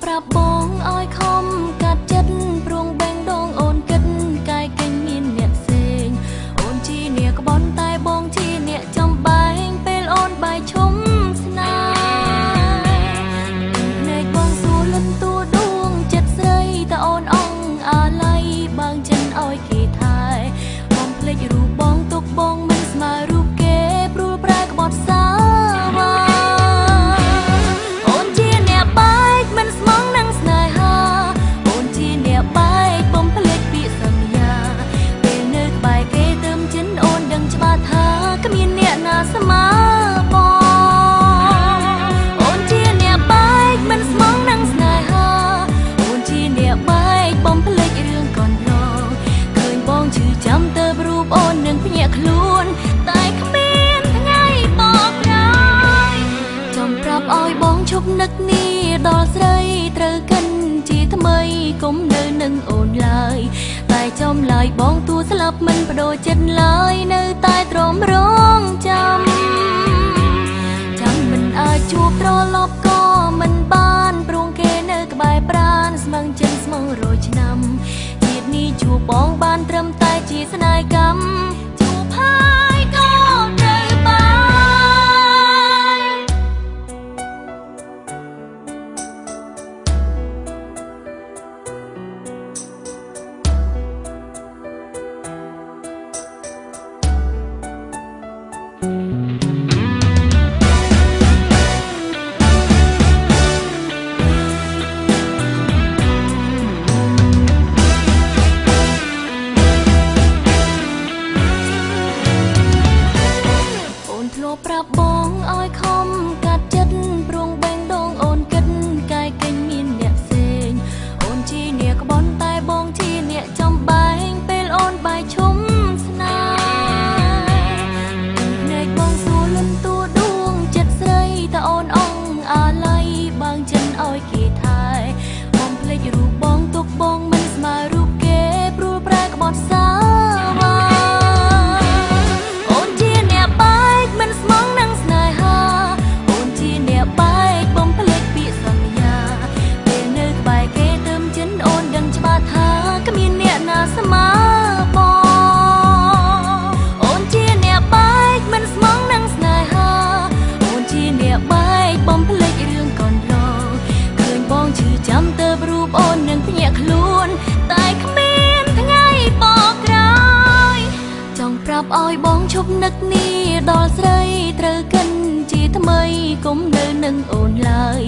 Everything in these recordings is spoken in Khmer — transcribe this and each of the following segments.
ប្រាប់បងឲ្យខំកាត់ចិត្តព្រោះបែងដងអូនគិតកាយកិញមានអ្នកផ្សេងអូនជាអ្នកក្បន់តែបងជាអ្នកចំបែងពេលអូនបាយឈុំស្នេហ៍ភ្នែកបងសួរលឹមតួដួងចិត្តស្រីតែអូនអងអាឡ័យបើងចិនឲ្យគេថែបងភ្លេចរូបបងទុកបងមិនស្មើរូបគេព្រួលប្រែក្បត់សាស្មើបងអូនជាអ្នកបែកមិនស្មងនឹងស្នេហាអូនជាអ្នកបែកបំភ្លេចរឿងកន្លងឃើញបងឈឺចាំទៅរូបអូននឹងភ្ញាក់ខ្លួនតែគ្មានថ្ងៃបកក្រោយចំប្រាប់ឲ្យបងឈប់នឹកនេះដល់ស្រីត្រូវកិនជាថ្មីកុំនៅនឹងអូនឡើយតែចំឡើយបងទួស្លាប់មិនបដូរចិត្តឡើយនៅតែទ្រាំរងចាំមិនអាចជួបត្រឡប់ក៏មិនបានព្រោះគេនៅក្បែរប្រាណស្មឹងចិនស្មងរយឆ្នាំជាតិនេះជួបបងបានត្រឹមតែជាស្នេហ៍កម្មជួបហើយក៏ត្រូវបាយប្រាប់បងឲ្យខំកាត់ចិត្តព្រោះបែងដងអូនគិតកាយកិញមានអ្នកផ្សេងអូនជាអ្នកក្បន់តែបងជាអ្នកចំបែងពេលអូនបាយឈុំស្នេហ៍ភ្នែកបងសួរលឹមតួដួងចិត្តស្រីតែអូនអងអាឡ័យបើងចិនឲ្យគេថែបងភ្លេចរូបបងទុកបងមិនស្មើរូបគេព្រួលប្រែក្បត់សាស្មើបងអូនជាអ្នកបែកមិនស្មងនឹងស្នេហាអូនជាអ្នកបែកបំភ្លេចរឿងកន្លងឃើញបងឈឺចាំទៅរូបអូននឹងភ្ញាក់ខ្លួនតែគ្មានថ្ងៃបកក្រោយចង់ប្រាប់ឲ្យបងឈប់នឹកនេះដល់ស្រីត្រូវកិនជាថ្មីកុំនៅនឹងអូនឡើយ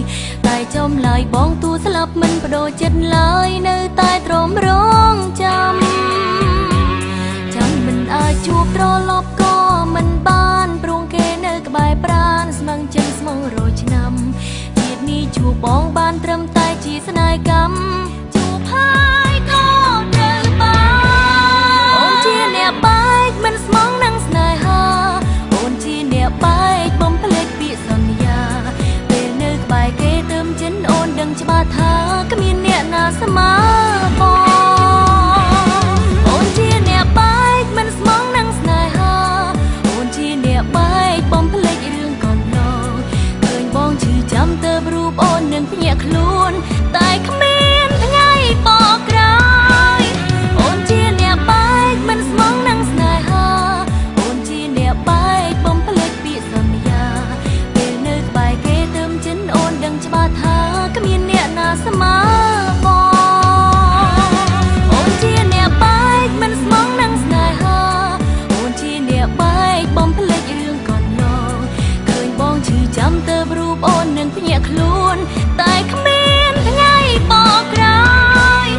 តែចំឡើយបងទួស្លាប់មិនបដូរចិត្តឡើយនៅតែទ្រាំរងចាំមិនអាចជួបត្រឡប់ក៏មិនបានព្រោះគេនៅក្បែរប្រាណស្មឹងចិនស្មងរយឆ្នាំជាតិនេះជួបបងបានត្រឹមតែជាស្នេហ៍កម្មជួបហើយក៏ត្រូវបាយអូនជាអ្នកបែកមិនស្មងនឹងស្នេហាអូនជាអ្នកបែកបំភ្លេចពាក្យសន្យាពេលនៅក្បែរគេទៅចិនអូនដឹងច្បាស់ថាគ្មានអ្នកណាស្មើបងអូនជាអ្នកបែកមិនស្មងនឹងស្នេហាអូនជាអ្នកបែកបំភ្លេចរឿងកន្លងឃើញបងឈឺចាំទៅរូបអូននឹងភ្ញាក់ខ្លួនតែគ្មានថ្ងៃបកក្រោយអូនជាអ្នកបែកមិនស្មងនឹងស្នេហាអូនជាអ្នកបែកបំភ្លេចពាក្យសន្យាពេលនៅក្បែរគេទៅចិនអូនដឹងច្បាស់ថាគ្មានអ្នកណាស្មើចាំទៅរូបអូននឹងភ្ញាក់ខ្លួនតែគ្មានថ្ងៃបកក្រោយ